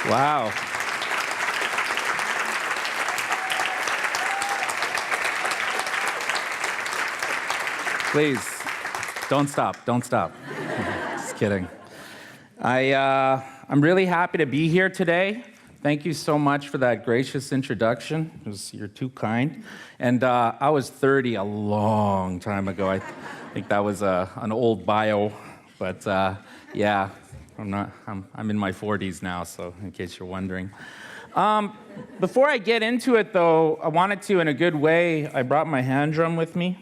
Wow. Please, don't stop. Just kidding. I'm really happy to be here today. Thank you so much for that gracious introduction. You're too kind. And I was 30 a long time ago. I think that was an old bio, but yeah, I'm in my 40s now, so in case you're wondering. Before I get into it, though, I wanted to, in a good way, I brought my hand drum with me,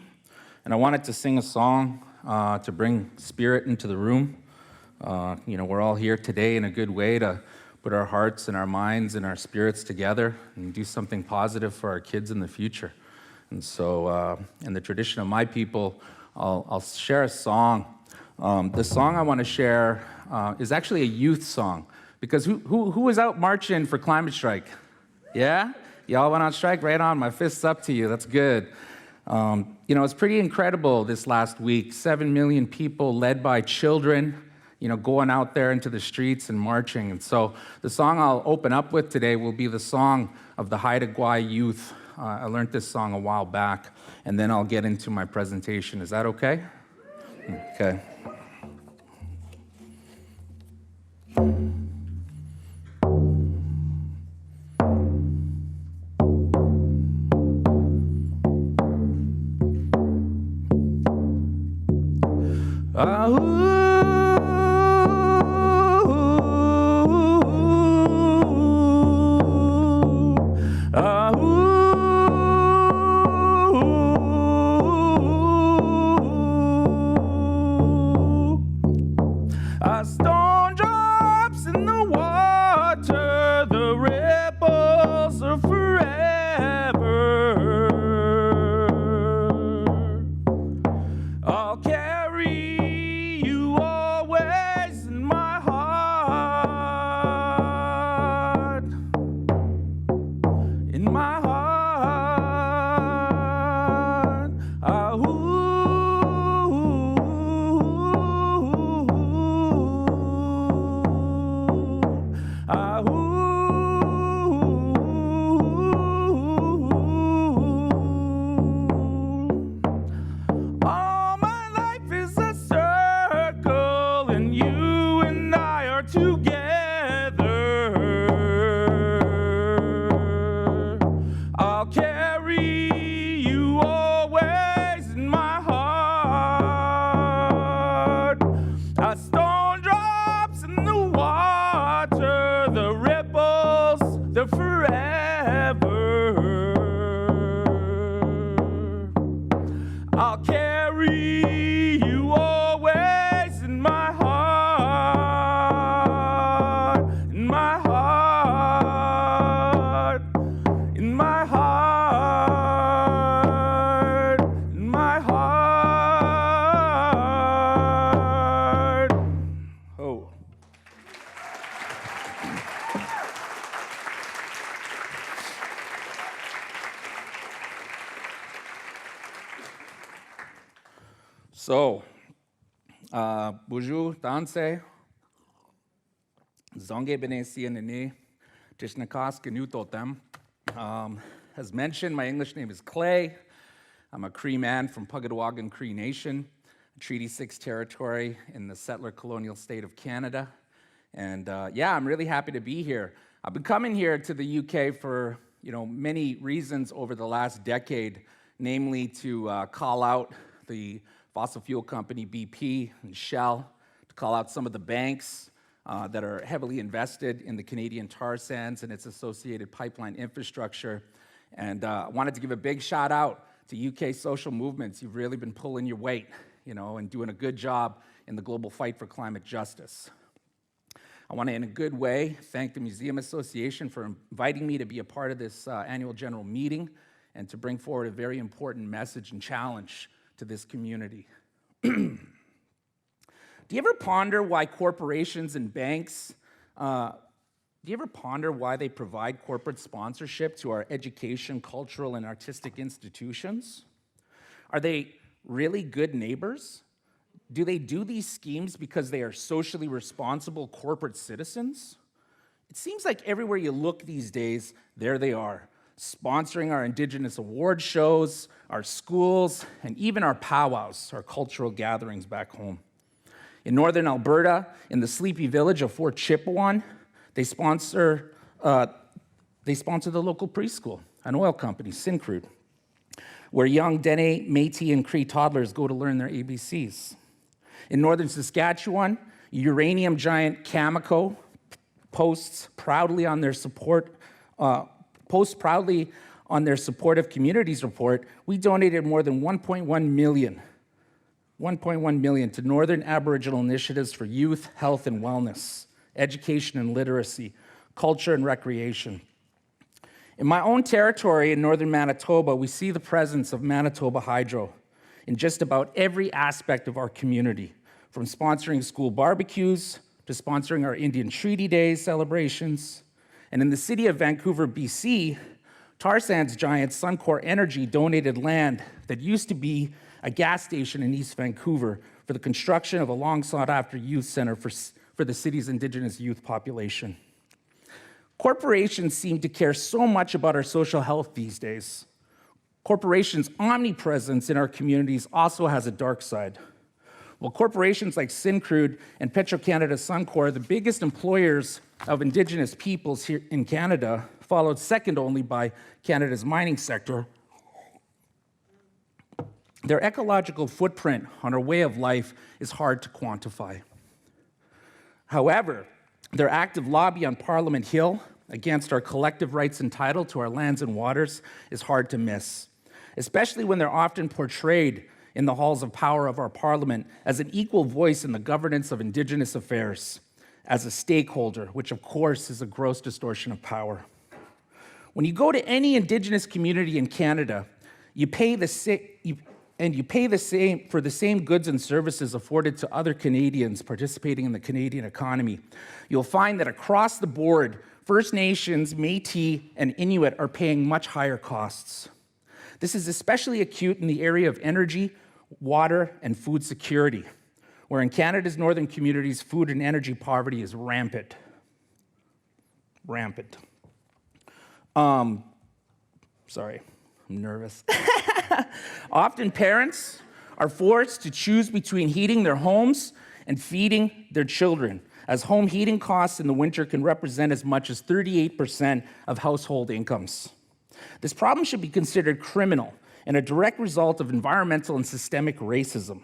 and I wanted to sing a song to bring spirit into the room. We're all here today in a good way to put our hearts and our minds and our spirits together and do something positive for our kids in the future. And so, in the tradition of my people, I'll share a song. The song I want to share is actually a youth song, because who was out marching for climate strike? Yeah? Y'all went on strike? Right on. My fist's up to you. That's good. It's pretty incredible this last week. 7 million people led by children, going out there into the streets and marching. And so the song I'll open up with today will be the song of the Haida Gwaii youth. I learned this song a while back, and then I'll get into my presentation. Is that okay? Okay. A stone drops in the water, the ripples are forever. I'll carry you always in my heart, in my heart. All my life is a circle, and you and I are together. I'll carry you always in my heart. A stone drops in the water, the ripples, they're forever. I'll carry you always in my heart, in my heart, in my heart, in my heart. Oh. So, bonjour, danse, zonge benesi nene, tishnakas kenutotem. As mentioned, my English name is Clay. I'm a Cree man from Pugadawagan Cree Nation, Treaty 6 territory in the settler colonial state of Canada. And I'm really happy to be here. I've been coming here to the UK for, many reasons over the last decade, namely to call out the fossil fuel company BP and Shell, to call out some of the banks that are heavily invested in the Canadian tar sands and its associated pipeline infrastructure. And I wanted to give a big shout out to UK social movements. You've really been pulling your weight, and doing a good job in the global fight for climate justice. I want to, in a good way, thank the Museum Association for inviting me to be a part of this annual general meeting and to bring forward a very important message and challenge to this community. Do you ever ponder why corporations and banks, do you ever ponder why they provide corporate sponsorship to our education, cultural, and artistic institutions? Are they really good neighbors? Do they do these schemes because they are socially responsible corporate citizens? It seems like everywhere you look these days, there they are, sponsoring our Indigenous award shows, our schools, and even our powwows, our cultural gatherings back home. In northern Alberta, in the sleepy village of Fort Chipewyan, they sponsor the local preschool, an oil company, Syncrude, where young Dene, Métis, and Cree toddlers go to learn their ABCs. In northern Saskatchewan, uranium giant Cameco posts proudly on their supportive communities report, we donated more than 1.1 million to Northern Aboriginal initiatives for youth, health and wellness, education and literacy, culture and recreation. In my own territory in northern Manitoba, we see the presence of Manitoba Hydro in just about every aspect of our community, from sponsoring school barbecues to sponsoring our Indian Treaty Day celebrations. And in the city of Vancouver, BC, tar sands giant Suncor Energy donated land that used to be a gas station in East Vancouver for the construction of a long sought-after youth center for the city's Indigenous youth population. Corporations seem to care so much about our social health these days. Corporations' omnipresence in our communities also has a dark side. While corporations like Syncrude and Petro-Canada Suncor are the biggest employers of Indigenous peoples here in Canada, followed second only by Canada's mining sector, their ecological footprint on our way of life is hard to quantify. However, their active lobby on Parliament Hill against our collective rights and title to our lands and waters is hard to miss, especially when they're often portrayed in the halls of power of our Parliament as an equal voice in the governance of Indigenous affairs, as a stakeholder, which of course is a gross distortion of power. When you go to any Indigenous community in Canada, you pay the same for the same goods and services afforded to other Canadians participating in the Canadian economy. You'll find that across the board, First Nations, Métis, and Inuit are paying much higher costs. This is especially acute in the area of energy, water, and food security, where in Canada's northern communities, food and energy poverty is rampant. Rampant. Sorry, I'm nervous. Often parents are forced to choose between heating their homes and feeding their children, as home heating costs in the winter can represent as much as 38% of household incomes. This problem should be considered criminal and a direct result of environmental and systemic racism,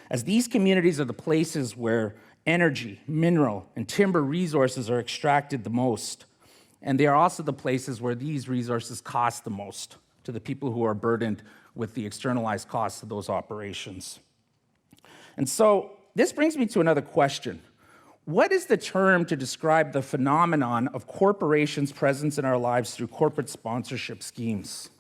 as these communities are the places where energy, mineral, and timber resources are extracted the most, and they are also the places where these resources cost the most to the people who are burdened with the externalized costs of those operations. And so this brings me to another question. What is the term to describe the phenomenon of corporations' presence in our lives through corporate sponsorship schemes?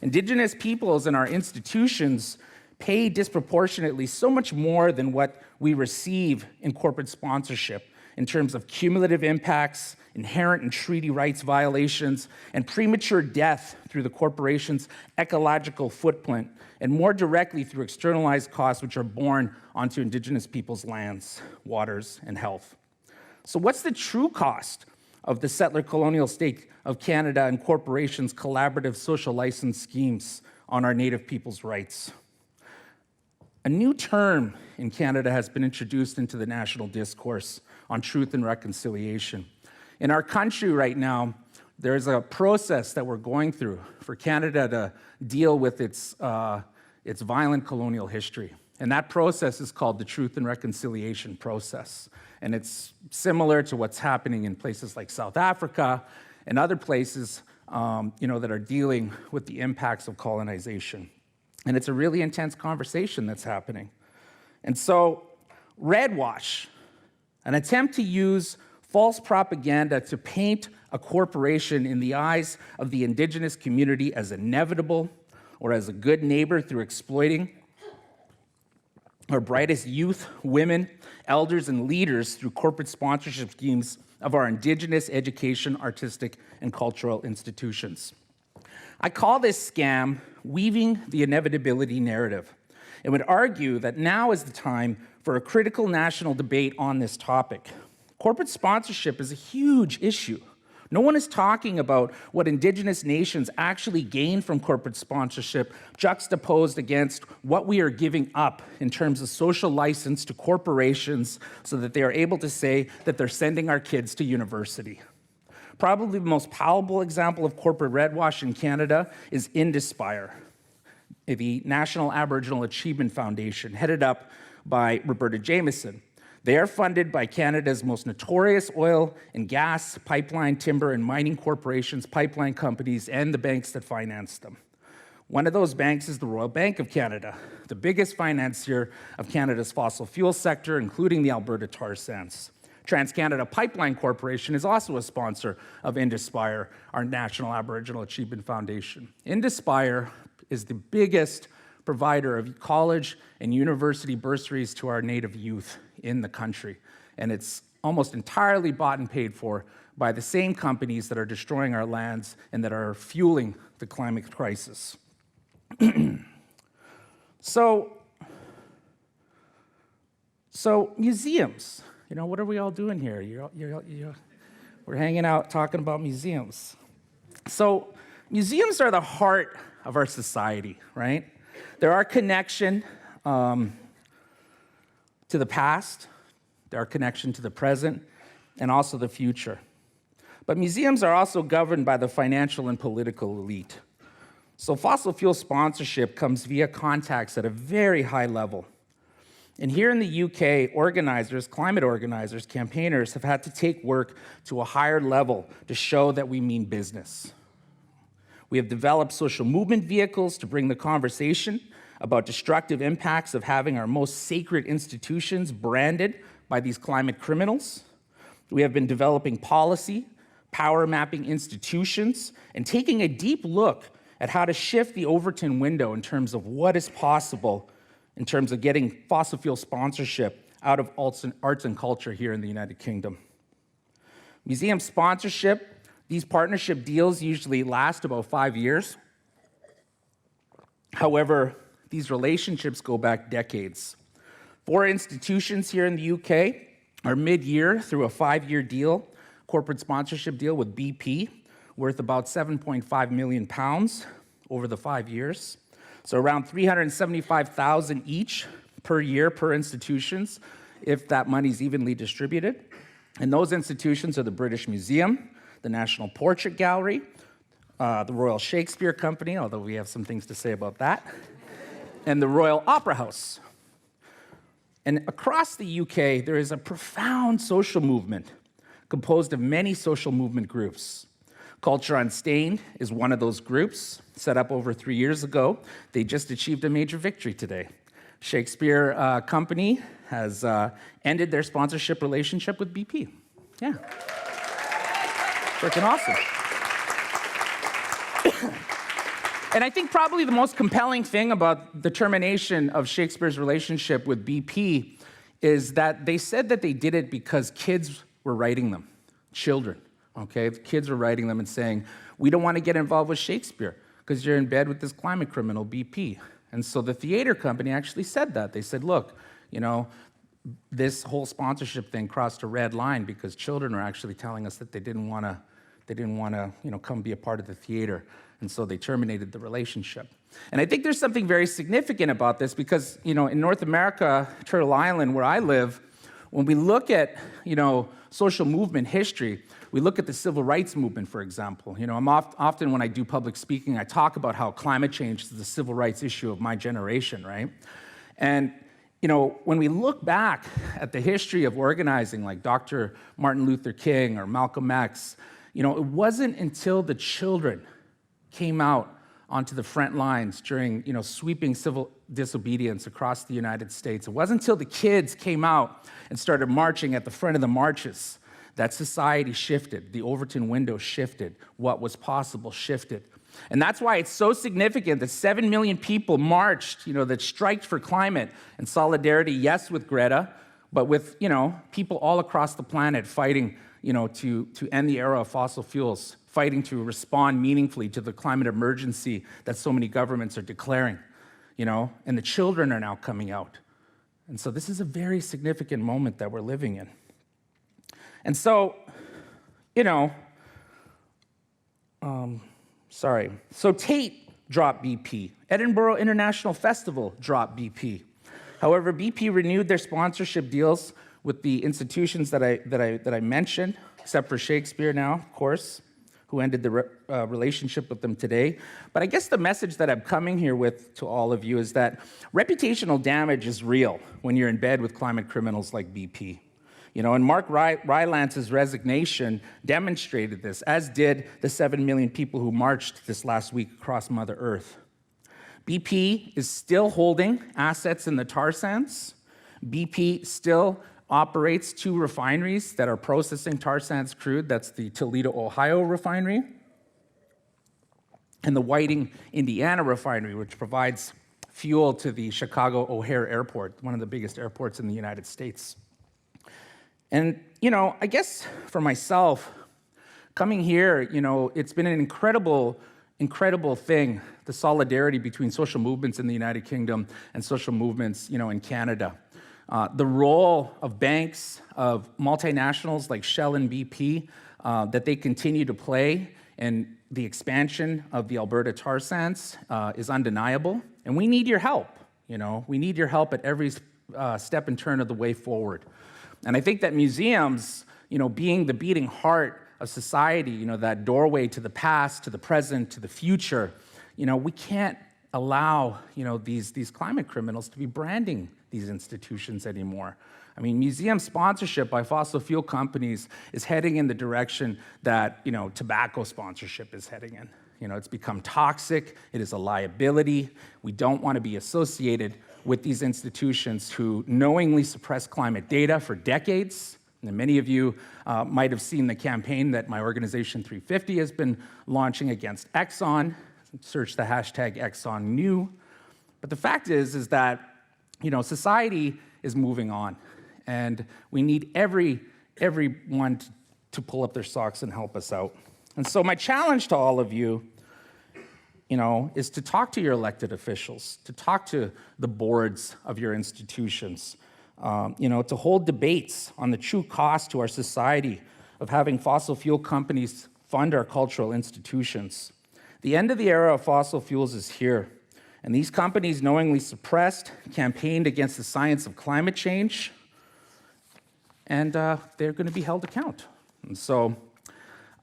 Indigenous peoples and our institutions pay disproportionately so much more than what we receive in corporate sponsorship in terms of cumulative impacts, inherent and treaty rights violations, and premature death through the corporation's ecological footprint, and more directly through externalized costs which are borne onto Indigenous people's lands, waters, and health. So what's the true cost of the settler colonial state of Canada and corporations' collaborative social license schemes on our Native people's rights? A new term in Canada has been introduced into the national discourse on truth and reconciliation. In our country right now, there's a process that we're going through for Canada to deal with its violent colonial history. And that process is called the Truth and Reconciliation process. And it's similar to what's happening in places like South Africa and other places that are dealing with the impacts of colonization. And it's a really intense conversation that's happening. And so, redwash, an attempt to use false propaganda to paint a corporation in the eyes of the Indigenous community as inevitable or as a good neighbor through exploiting our brightest youth, women, elders, and leaders through corporate sponsorship schemes of our Indigenous education, artistic, and cultural institutions. I call this scam weaving the inevitability narrative, and would argue that now is the time for a critical national debate on this topic. Corporate sponsorship is a huge issue. No one is talking about what indigenous nations actually gain from corporate sponsorship, juxtaposed against what we are giving up in terms of social license to corporations so that they are able to say that they're sending our kids to university. Probably the most palpable example of corporate redwash in Canada is Indispire, the National Aboriginal Achievement Foundation, headed up by Roberta Jameson. They are funded by Canada's most notorious oil and gas, pipeline, timber, and mining corporations, pipeline companies, and the banks that finance them. One of those banks is the Royal Bank of Canada, the biggest financier of Canada's fossil fuel sector, including the Alberta tar sands. TransCanada Pipeline Corporation is also a sponsor of Indispire, our National Aboriginal Achievement Foundation. Indispire is the biggest provider of college and university bursaries to our Native youth in the country. And it's almost entirely bought and paid for by the same companies that are destroying our lands and that are fueling the climate crisis. So museums, what are we all doing here? We're hanging out talking about museums. So museums are the heart of our society, right? They're our connection to the past, they're our connection to the present, and also the future. But museums are also governed by the financial and political elite. So fossil fuel sponsorship comes via contacts at a very high level. And here in the UK, organizers, climate organizers, campaigners have had to take work to a higher level to show that we mean business. We have developed social movement vehicles to bring the conversation about destructive impacts of having our most sacred institutions branded by these climate criminals. We have been developing policy, power mapping institutions, and taking a deep look at how to shift the Overton window in terms of what is possible in terms of getting fossil fuel sponsorship out of arts and culture here in the United Kingdom. Museum sponsorship, these partnership deals usually last about 5 years. However, these relationships go back decades. 4 institutions here in the UK are mid-year through a 5-year deal, corporate sponsorship deal with BP, worth about £7.5 million over the 5 years. So around $375,000 each per year per institutions, if that money's evenly distributed. And those institutions are the British Museum, the National Portrait Gallery, the Royal Shakespeare Company, although we have some things to say about that, and the Royal Opera House. And across the UK, there is a profound social movement composed of many social movement groups. Culture Unstained is one of those groups, set up over 3 years ago. They just achieved a major victory today. Shakespeare Company has ended their sponsorship relationship with BP. Yeah. Freaking awesome. And I think probably the most compelling thing about the termination of Shakespeare's relationship with BP is that they said that they did it because kids were writing them, children, okay? The kids were writing them and saying, we don't want to get involved with Shakespeare because you're in bed with this climate criminal, BP. And so the theater company actually said that. They said, look, this whole sponsorship thing crossed a red line because children are actually telling us that they didn't want to, come be a part of the theater. And so they terminated the relationship. And I think there's something very significant about this because, in North America, Turtle Island, where I live, when we look at, social movement history, we look at the civil rights movement, for example. I'm often when I do public speaking, I talk about how climate change is the civil rights issue of my generation, right? And when we look back at the history of organizing, like Dr. Martin Luther King or Malcolm X, it wasn't until the children came out onto the front lines during, sweeping civil disobedience across the United States. It wasn't until the kids came out and started marching at the front of the marches that society shifted, the Overton window shifted, what was possible shifted. And that's why it's so significant that 7 million people marched, that striked for climate and solidarity, yes, with Greta, but with, people all across the planet fighting, to end the era of fossil fuels, fighting to respond meaningfully to the climate emergency that so many governments are declaring, and the children are now coming out. And so this is a very significant moment that we're living in. And so, you know, So Tate dropped BP. Edinburgh International Festival dropped BP. However, BP renewed their sponsorship deals with the institutions that I mentioned, except for Shakespeare now, of course, who ended the relationship with them today. But I guess the message that I'm coming here with to all of you is that reputational damage is real when you're in bed with climate criminals like BP. You know, and Mark Rylance's resignation demonstrated this, as did the 7 million people who marched this last week across Mother Earth. BP is still holding assets in the tar sands. BP still operates 2 refineries that are processing tar sands crude. That's the Toledo, Ohio refinery and the Whiting, Indiana refinery, which provides fuel to the Chicago O'Hare Airport, one of the biggest airports in the United States. And, you know, I guess for myself, coming here, you know, it's been an incredible thing, the solidarity between social movements in the United Kingdom and social movements, you know, in Canada. The role of banks, of multinationals like Shell and BP, that they continue to play in the expansion of the Alberta tar sands is undeniable. And we need your help, you know. We need your help at every step and turn of the way forward. And I think that museums, you know, being the beating heart of society, you know, that doorway to the past, to the present, to the future, you know, we can't allow, you know, these climate criminals to be branding these institutions anymore. I mean, museum sponsorship by fossil fuel companies is heading in the direction that, you know, tobacco sponsorship is heading in. You know, it's become toxic, it is a liability. We don't want to be associated with these institutions who knowingly suppress climate data for decades. And many of you might have seen the campaign that my organization 350 has been launching against Exxon. Search the hashtag ExxonKnew. But the fact is that, you know, society is moving on, and we need everyone to pull up their socks and help us out. And so my challenge to all of you, you know, is to talk to your elected officials, to talk to the boards of your institutions, you know, to hold debates on the true cost to our society of having fossil fuel companies fund our cultural institutions. The end of the era of fossil fuels is here, and these companies knowingly suppressed, campaigned against the science of climate change, and they're going to be held account. And so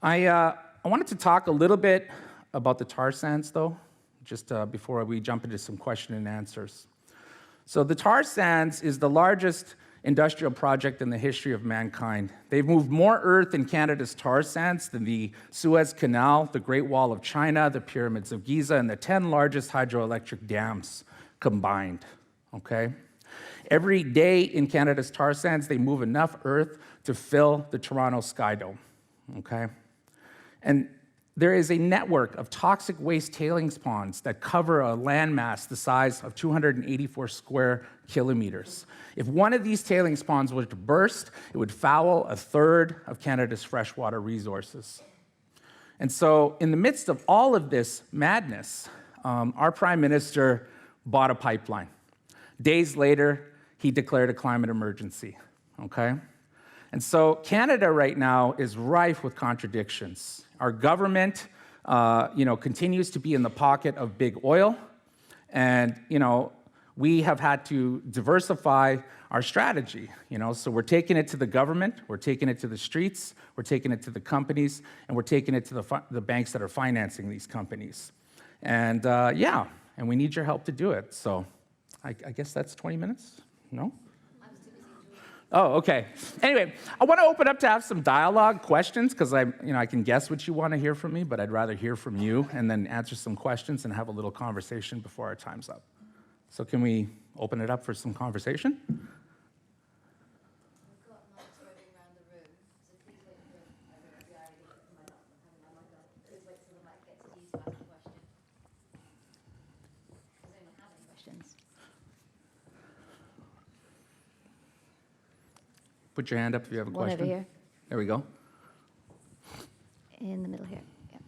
I wanted to talk a little bit about the tar sands, though, just before we jump into some question and answers. So the tar sands is the largest industrial project in the history of mankind. They've moved more earth in Canada's tar sands than the Suez Canal, the Great Wall of China, the pyramids of Giza, and the 10 largest hydroelectric dams combined, okay? Every day in Canada's tar sands, they move enough earth to fill the Toronto Sky Dome, okay? And there is a network of toxic waste tailings ponds that cover a landmass the size of 284 square kilometers. If one of these tailings ponds were to burst, it would foul a third of Canada's freshwater resources. And so in the midst of all of this madness, our Prime Minister bought a pipeline. Days later, he declared a climate emergency, okay? And so Canada right now is rife with contradictions. Our government, you know, continues to be in the pocket of big oil, and, you know, we have had to diversify our strategy, you know, so we're taking it to the government, we're taking it to the streets, we're taking it to the companies, and we're taking it to the banks that are financing these companies. And yeah, and we need your help to do it. So I guess that's 20 minutes? No? Oh, okay. Anyway, I want to open up to have some dialogue, questions, because I can guess what you want to hear from me, but I'd rather hear from you and then answer some questions and have a little conversation before our time's up. So can we open it up for some conversation? We've got mics running around the room, so please wait for the idea to come up. Please wait till the mic gets to you to ask a question. Does anyone have any questions? Put your hand up if you have a question. One over here. There we go. In the middle here. Yeah.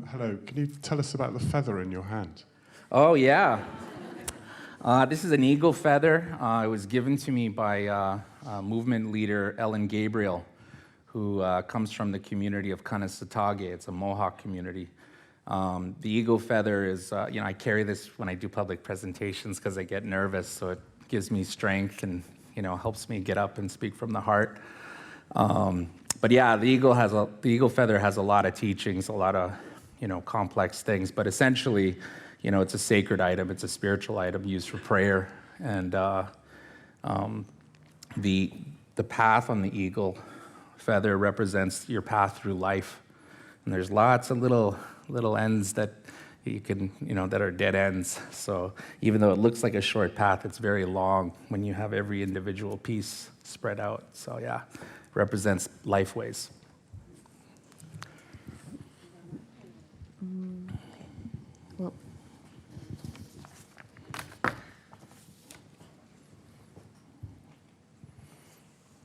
Hello, can you tell us about the feather in your hand? Oh, yeah. This is an eagle feather. It was given to me by movement leader Ellen Gabriel, who comes from the community of Kanesatake. It's a Mohawk community. The eagle feather is, I carry this when I do public presentations because I get nervous, so it gives me strength and, helps me get up and speak from the heart. But yeah, the eagle feather has a lot of teachings, a lot of, complex things, but essentially, it's a sacred item, it's a spiritual item used for prayer, and the path on the eagle feather represents your path through life, and there's lots of little ends that you can, that are dead ends. So even though it looks like a short path, it's very long when you have every individual piece spread out. So yeah, it represents lifeways. Well,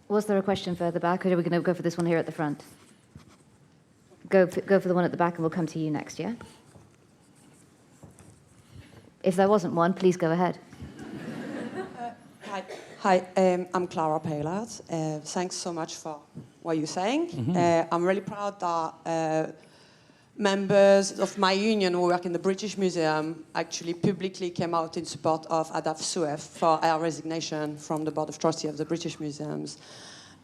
was there a question further back, or are we going to go for this one here at the front? Go for the one at the back, and we'll come to you next, yeah? If there wasn't one, please go ahead. Hi, I'm Clara Paylard. Thanks so much for what you're saying. Mm-hmm. I'm really proud that members of my union who work in the British Museum actually publicly came out in support of Adaf Suef for her resignation from the Board of Trustees of the British Museums.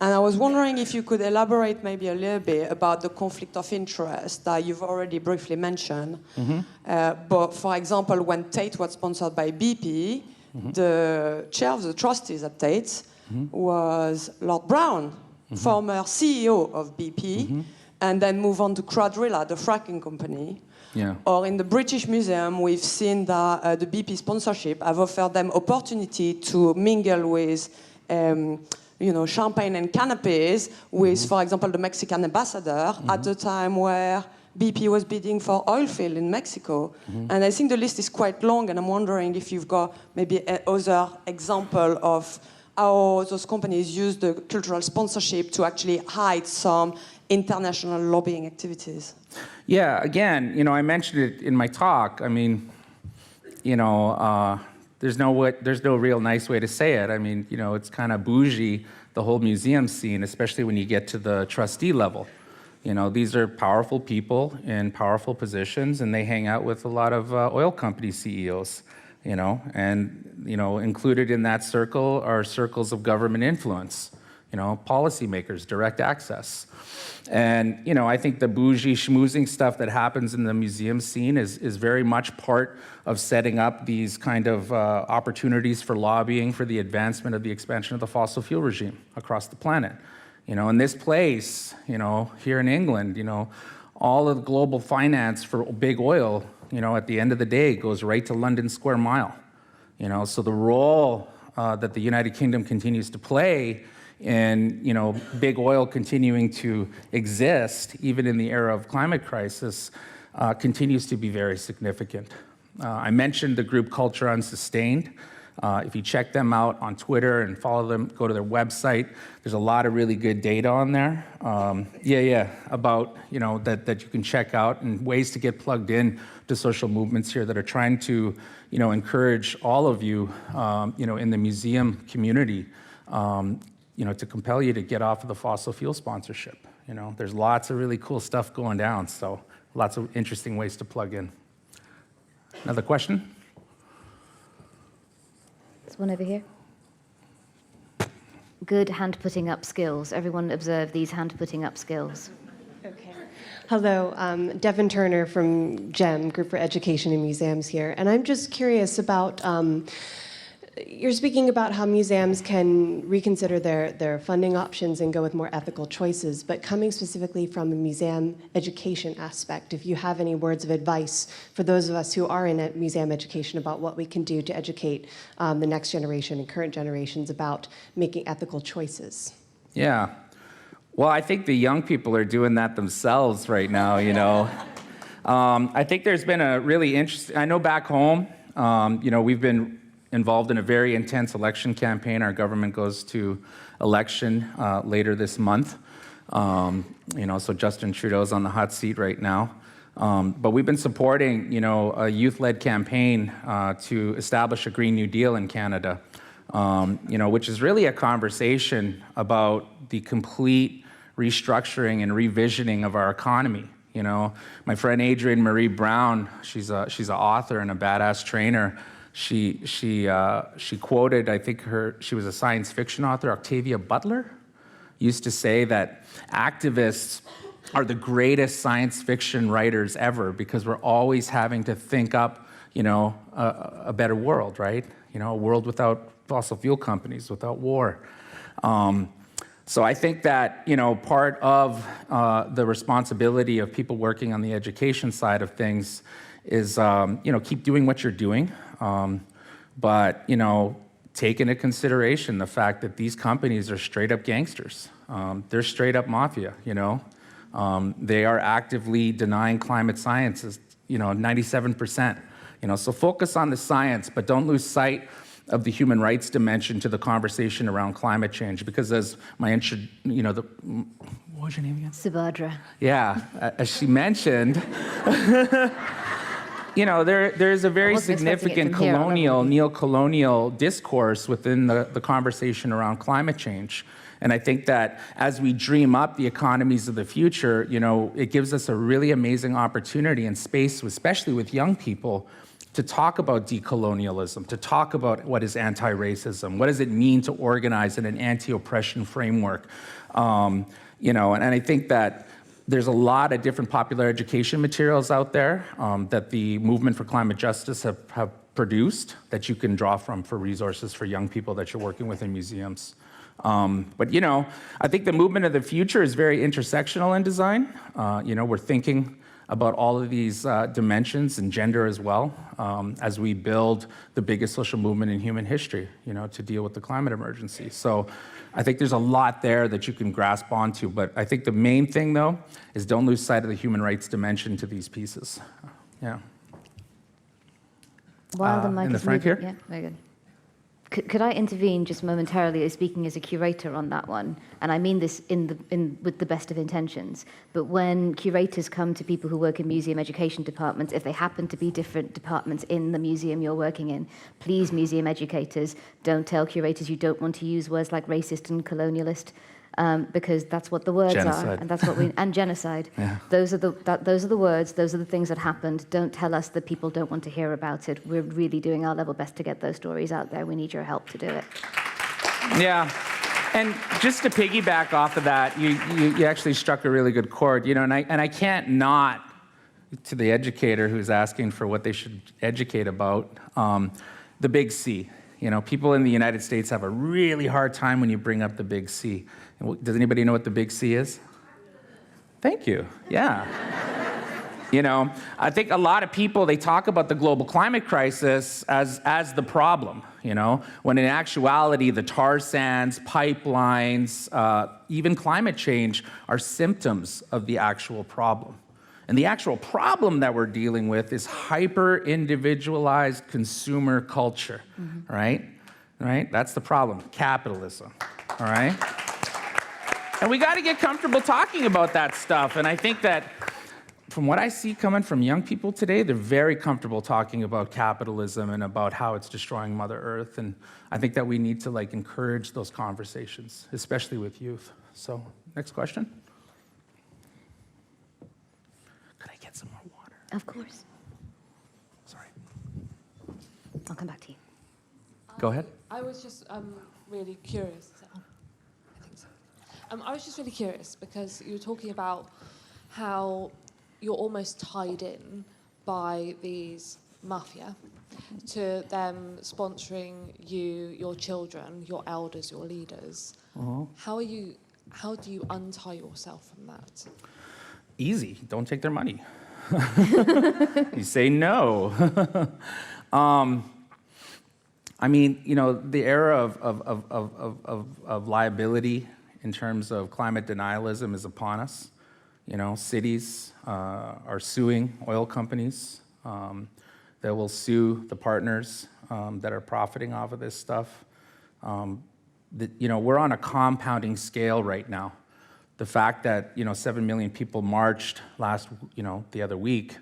And I was wondering if you could elaborate maybe a little bit about the conflict of interest that you've already briefly mentioned. Mm-hmm. But for example, when Tate was sponsored by BP, mm-hmm. the chair of the trustees at Tate mm-hmm. was Lord Brown, mm-hmm. former CEO of BP, mm-hmm. and then moved on to Quadrilla, the fracking company. Yeah. Or in the British Museum, we've seen that the BP sponsorship have offered them opportunity to mingle with champagne and canapes with, mm-hmm. for example, the Mexican ambassador mm-hmm. at the time where BP was bidding for oil field in Mexico. Mm-hmm. And I think the list is quite long, and I'm wondering if you've got maybe other example of how those companies use the cultural sponsorship to actually hide some international lobbying activities. Yeah, again, I mentioned it in my talk. I mean, there's no real nice way to say it. I mean, it's kind of bougie, the whole museum scene, especially when you get to the trustee level. These are powerful people in powerful positions, and they hang out with a lot of oil company CEOs, and, included in that circle are circles of government influence, policymakers, direct access. And, I think the bougie schmoozing stuff that happens in the museum scene is very much part of setting up these kind of opportunities for lobbying for the advancement of the expansion of the fossil fuel regime across the planet. In this place, here in England, all of the global finance for big oil, at the end of the day goes right to London Square Mile. So the role that the United Kingdom continues to play in, big oil continuing to exist, even in the era of climate crisis, continues to be very significant. I mentioned the group Culture Unsustained. If you check them out on Twitter and follow them, go to their website, there's a lot of really good data on there. About, that you can check out, and ways to get plugged in to social movements here that are trying to, encourage all of you, in the museum community, to compel you to get off of the fossil fuel sponsorship. There's lots of really cool stuff going down, so lots of interesting ways to plug in. Another question? There's one over here. Good hand-putting up skills. Everyone observe these hand-putting up skills. Okay. Hello, Devin Turner from GEM, Group for Education in Museums here. And I'm just curious about, you're speaking about how museums can reconsider their funding options and go with more ethical choices, but coming specifically from a museum education aspect, if you have any words of advice for those of us who are in museum education about what we can do to educate the next generation and current generations about making ethical choices. Yeah. Well, I think the young people are doing that themselves right now, I think there's been a really interesting, I know back home, we've been involved in a very intense election campaign. Our government goes to election later this month. So Justin Trudeau's on the hot seat right now. But we've been supporting, a youth-led campaign to establish a Green New Deal in Canada, which is really a conversation about the complete restructuring and revisioning of our economy. My friend Adrienne Marie Brown, she's an author and a badass trainer. She quoted, I think she was a science fiction author, Octavia Butler, used to say that activists are the greatest science fiction writers ever because we're always having to think up, a better world, right? A world without fossil fuel companies, without war. So I think that, part of the responsibility of people working on the education side of things is, keep doing what you're doing, but, take into consideration the fact that these companies are straight up gangsters. They're straight up mafia, They are actively denying climate science, 97%. So focus on the science, but don't lose sight of the human rights dimension to the conversation around climate change. Because as my what was your name again? Subhadra. Yeah, as she mentioned, there's a very significant neo-colonial discourse within the conversation around climate change. And I think that as we dream up the economies of the future, it gives us a really amazing opportunity and space, especially with young people, to talk about decolonialism, to talk about what is anti-racism, what does it mean to organize in an anti-oppression framework, and I think that there's a lot of different popular education materials out there that the Movement for Climate Justice have produced that you can draw from for resources for young people that you're working with in museums. But I think the movement of the future is very intersectional in design. We're thinking about all of these dimensions and gender as well as we build the biggest social movement in human history, to deal with the climate emergency. So I think there's a lot there that you can grasp onto, but I think the main thing, though, is don't lose sight of the human rights dimension to these pieces. Yeah. While the mic in the is front moving, here? yeah, very good. Could I intervene just momentarily, speaking as a curator on that one? And I mean this with the best of intentions. But when curators come to people who work in museum education departments, if they happen to be different departments in the museum you're working in, please, museum educators, don't tell curators you don't want to use words like racist and colonialist, because that's what the words genocide. are, and that's what and genocide. Yeah. Those are the words. Those are the things that happened. Don't tell us that people don't want to hear about it. We're really doing our level best to get those stories out there. We need your help to do it. Yeah, and just to piggyback off of that, you actually struck a really good chord, and I can't not, to the educator who's asking for what they should educate about, the big C. People in the United States have a really hard time when you bring up the big C. Does anybody know what the big C is? Thank you. Yeah. I think a lot of people, they talk about the global climate crisis as the problem, when in actuality, the tar sands, pipelines, even climate change are symptoms of the actual problem. And the actual problem that we're dealing with is hyper-individualized consumer culture, right? That's the problem, capitalism, all right? And we got to get comfortable talking about that stuff. And I think that from what I see coming from young people today, they're very comfortable talking about capitalism and about how it's destroying Mother Earth. And I think that we need to encourage those conversations, especially with youth. So, next question. Could I get some more water? Of course. Sorry. I'll come back to you. Go ahead. I was just really curious. I think so. I was just really curious because you were talking about how you're almost tied in by these mafia to them sponsoring you, your children, your elders, your leaders. How do you untie yourself from that? Easy. Don't take their money. You say no. The era of liability in terms of climate denialism is upon us. Cities are suing oil companies that will sue the partners that are profiting off of this stuff. We're on a compounding scale right now. the fact that 7 million people marched the other week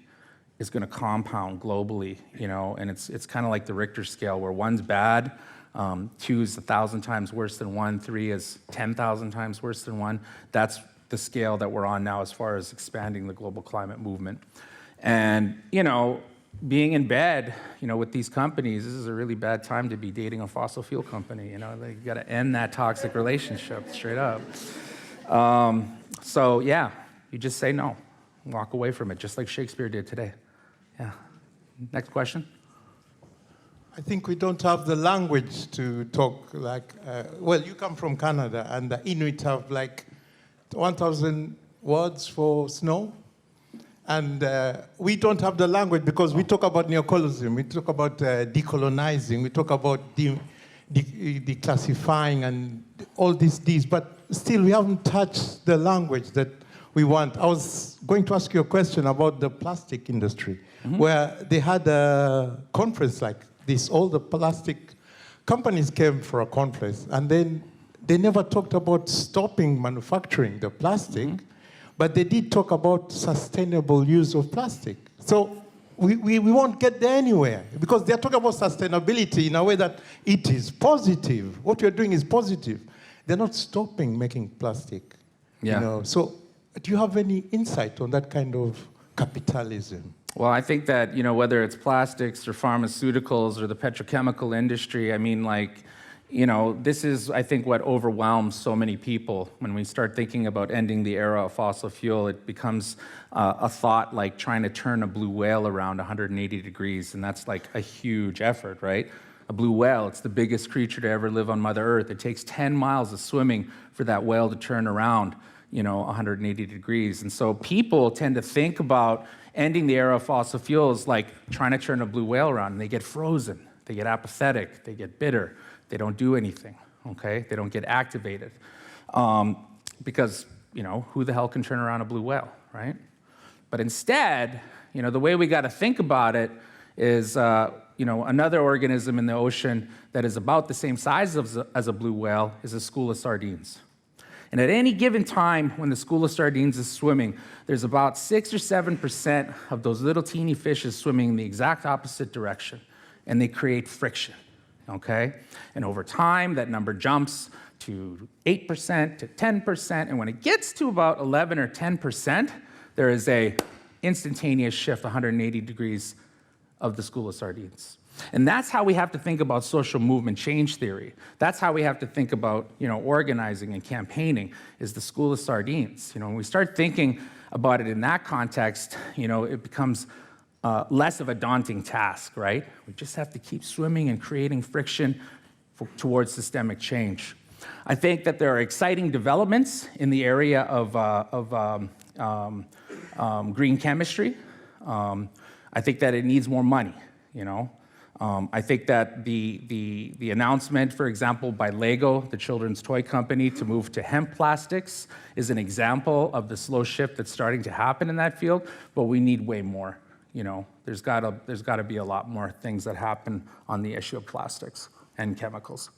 is going to compound globally, and it's kind of like the Richter scale, where one's bad, 2 is 1,000 times worse than 1, 3 is 10,000 times worse than 1. That's the scale that we're on now as far as expanding the global climate movement. And being in bed, with these companies, this is a really bad time to be dating a fossil fuel company. You got to end that toxic relationship straight up. So yeah, you just say no, walk away from it, just like Shakespeare did today. Yeah. Next question. I think we don't have the language to talk like, well, you come from Canada, and the Inuit have like 1,000 words for snow. And we don't have the language because we talk about neocolonialism, we talk about decolonizing, we talk about declassifying and all these, but still we haven't touched the language that we want. I was going to ask you a question about the plastic industry, where they had a conference like this. All the plastic companies came for a conference, and then they never talked about stopping manufacturing the plastic, but they did talk about sustainable use of plastic. So we won't get there anywhere, because they're talking about sustainability in a way that it is positive. What you're doing is positive. They're not stopping making plastic. Yeah. So do you have any insight on that kind of capitalism? Well, I think that, whether it's plastics or pharmaceuticals or the petrochemical industry, I mean, this is, I think, what overwhelms so many people. When we start thinking about ending the era of fossil fuel, it becomes a thought like trying to turn a blue whale around 180 degrees, and that's like a huge effort, right? A blue whale, it's the biggest creature to ever live on Mother Earth. It takes 10 miles of swimming for that whale to turn around, 180 degrees. And so people tend to think about ending the era of fossil fuels like trying to turn a blue whale around, and they get frozen, they get apathetic, they get bitter. They don't do anything, okay? They don't get activated. Because, who the hell can turn around a blue whale, right? But instead, the way we got to think about it is, another organism in the ocean that is about the same size as a blue whale is a school of sardines. And at any given time when the school of sardines is swimming, there's about 6 or 7% of those little teeny fishes swimming in the exact opposite direction, and they create friction. Okay? And over time, that number jumps to 8%, to 10%, and when it gets to about 11 or 10%, there is a instantaneous shift, 180 degrees of the school of sardines. And that's how we have to think about social movement change theory. That's how we have to think about, organizing and campaigning, is the school of sardines. When we start thinking about it in that context, it becomes less of a daunting task, right? We just have to keep swimming and creating friction towards systemic change. I think that there are exciting developments in the area of green chemistry. I think that it needs more money, I think that the announcement, for example, by Lego, the children's toy company, to move to hemp plastics is an example of the slow shift that's starting to happen in that field, but we need way more. There's got to be a lot more things that happen on the issue of plastics and chemicals.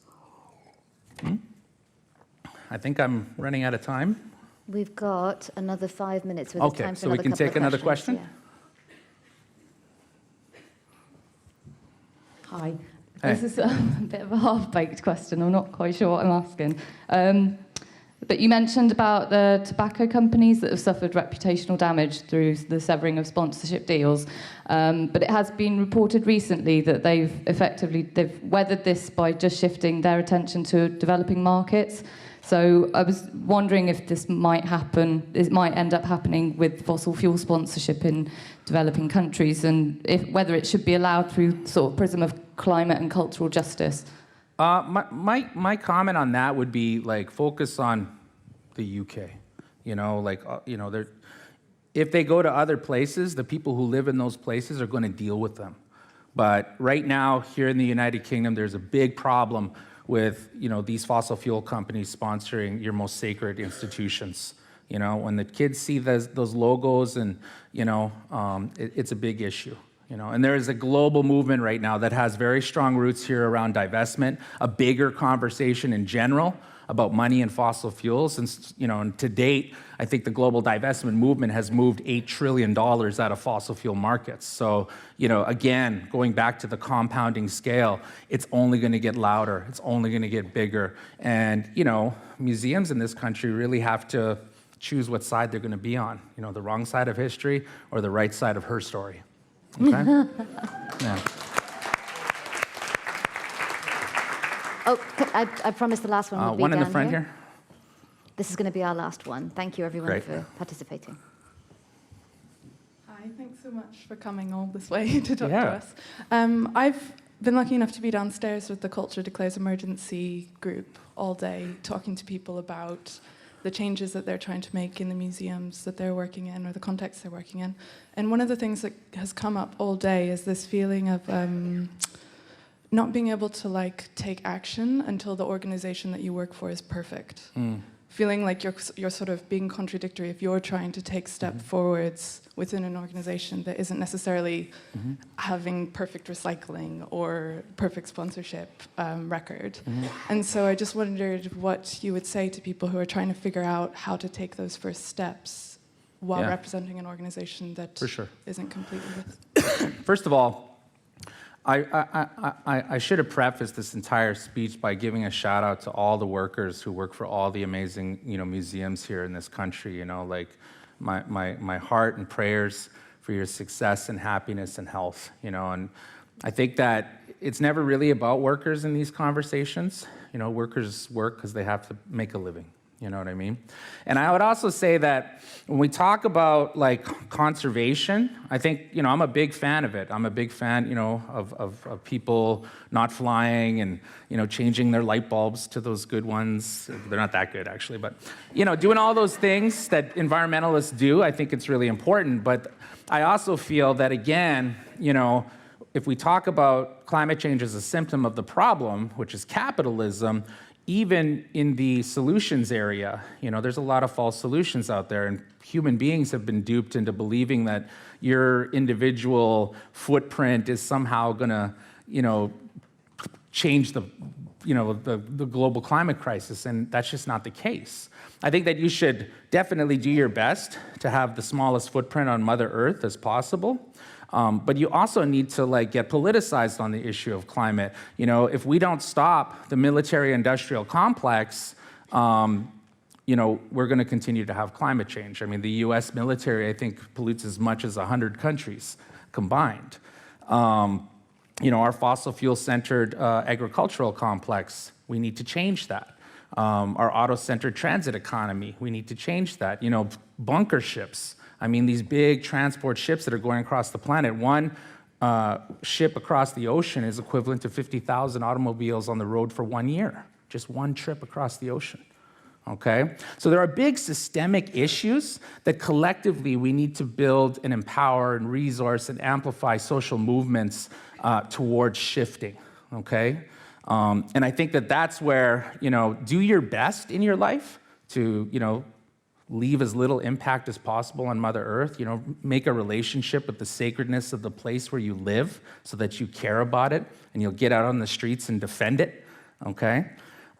I think I'm running out of time. We've got another 5 minutes. With time for Okay, so we can take another question? Yeah. Hi. Hey. This is a bit of a half-baked question. I'm not quite sure what I'm asking. But you mentioned about the tobacco companies that have suffered reputational damage through the severing of sponsorship deals. But it has been reported recently that they've weathered this by just shifting their attention to developing markets. So I was wondering if this might happen, it might end up happening with fossil fuel sponsorship in developing countries, and whether it should be allowed through sort of prism of climate and cultural justice. My comment on that would be focus on the UK. If they go to other places, the people who live in those places are going to deal with them. But right now, here in the United Kingdom, there's a big problem with these fossil fuel companies sponsoring your most sacred institutions. When the kids see those logos, and it's a big issue. And there is a global movement right now that has very strong roots here around divestment, a bigger conversation in general about money and fossil fuels. And to date, I think the global divestment movement has moved $8 trillion out of fossil fuel markets. So, again, going back to the compounding scale, it's only going to get louder. It's only going to get bigger. And, museums in this country really have to choose what side they're going to be on, the wrong side of history or the right side of her story. Okay? Yeah. Oh, I promised the last one would be one in the down front here. This is going to be our last one. Thank you, everyone, Great. for participating. Hi, thanks so much for coming all this way to talk to Yeah. us. I've been lucky enough to be downstairs with the Culture Declares Emergency group all day, talking to people about the changes that they're trying to make in the museums that they're working in or the context they're working in. And one of the things that has come up all day is this feeling of not being able to take action until the organization that you work for is perfect. Feeling like you're sort of being contradictory if you're trying to take step forwards within an organization that isn't necessarily having perfect recycling or perfect sponsorship record. And so I just wondered what you would say to people who are trying to figure out how to take those first steps while representing an organization that For sure. isn't completely First of all, I should have prefaced this entire speech by giving a shout out to all the workers who work for all the amazing, museums here in this country. My heart and prayers for your success and happiness and health. And I think that it's never really about workers in these conversations. Workers work because they have to make a living. You know what I mean? And I would also say that when we talk about conservation, I think, I'm a big fan of it. I'm a big fan, of people not flying and, changing their light bulbs to those good ones. They're not that good, actually, but, doing all those things that environmentalists do, I think it's really important. But I also feel that, again, if we talk about climate change as a symptom of the problem, which is capitalism, even in the solutions area, there's a lot of false solutions out there, and human beings have been duped into believing that your individual footprint is somehow gonna, change the global climate crisis, and that's just not the case. I think that you should definitely do your best to have the smallest footprint on Mother Earth as possible. But you also need to get politicized on the issue of climate. If we don't stop the military-industrial complex, we're going to continue to have climate change. I mean, the U.S. military, I think, pollutes as much as 100 countries combined. Our fossil fuel-centered agricultural complex, we need to change that. Our auto-centered transit economy, we need to change that. Bunker ships. I mean, these big transport ships that are going across the planet, one ship across the ocean is equivalent to 50,000 automobiles on the road for 1 year. Just one trip across the ocean, okay? So there are big systemic issues that collectively we need to build and empower and resource and amplify social movements towards shifting, okay? And I think that that's where, do your best in your life to, leave as little impact as possible on Mother Earth, make a relationship with the sacredness of the place where you live so that you care about it and you'll get out on the streets and defend it, okay?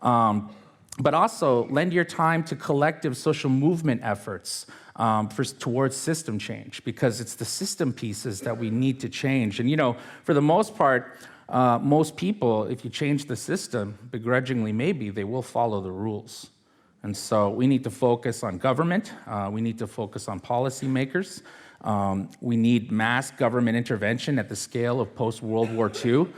But also lend your time to collective social movement efforts towards system change, because it's the system pieces that we need to change. And for the most part, most people, if you change the system, begrudgingly maybe, they will follow the rules. And so we need to focus on government. We need to focus on policymakers. We need mass government intervention at the scale of post-World War II,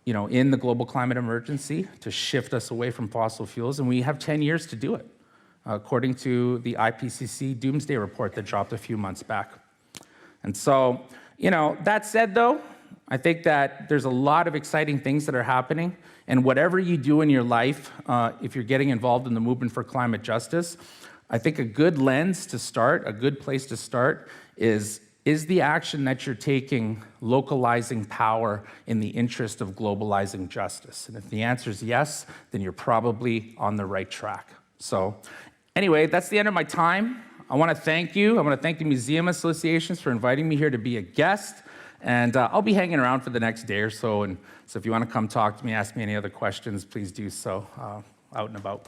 in the global climate emergency to shift us away from fossil fuels. And we have 10 years to do it, according to the IPCC Doomsday Report that dropped a few months back. And so, that said, though, I think that there's a lot of exciting things that are happening. And whatever you do in your life, if you're getting involved in the movement for climate justice, I think a good lens to start, a good place to start is the action that you're taking localizing power in the interest of globalizing justice? And if the answer is yes, then you're probably on the right track. So anyway, that's the end of my time. I want to thank you. I want to thank the Museum Associations for inviting me here to be a guest. And I'll be hanging around for the next day or so. And so if you want to come talk to me, ask me any other questions, please do so out and about.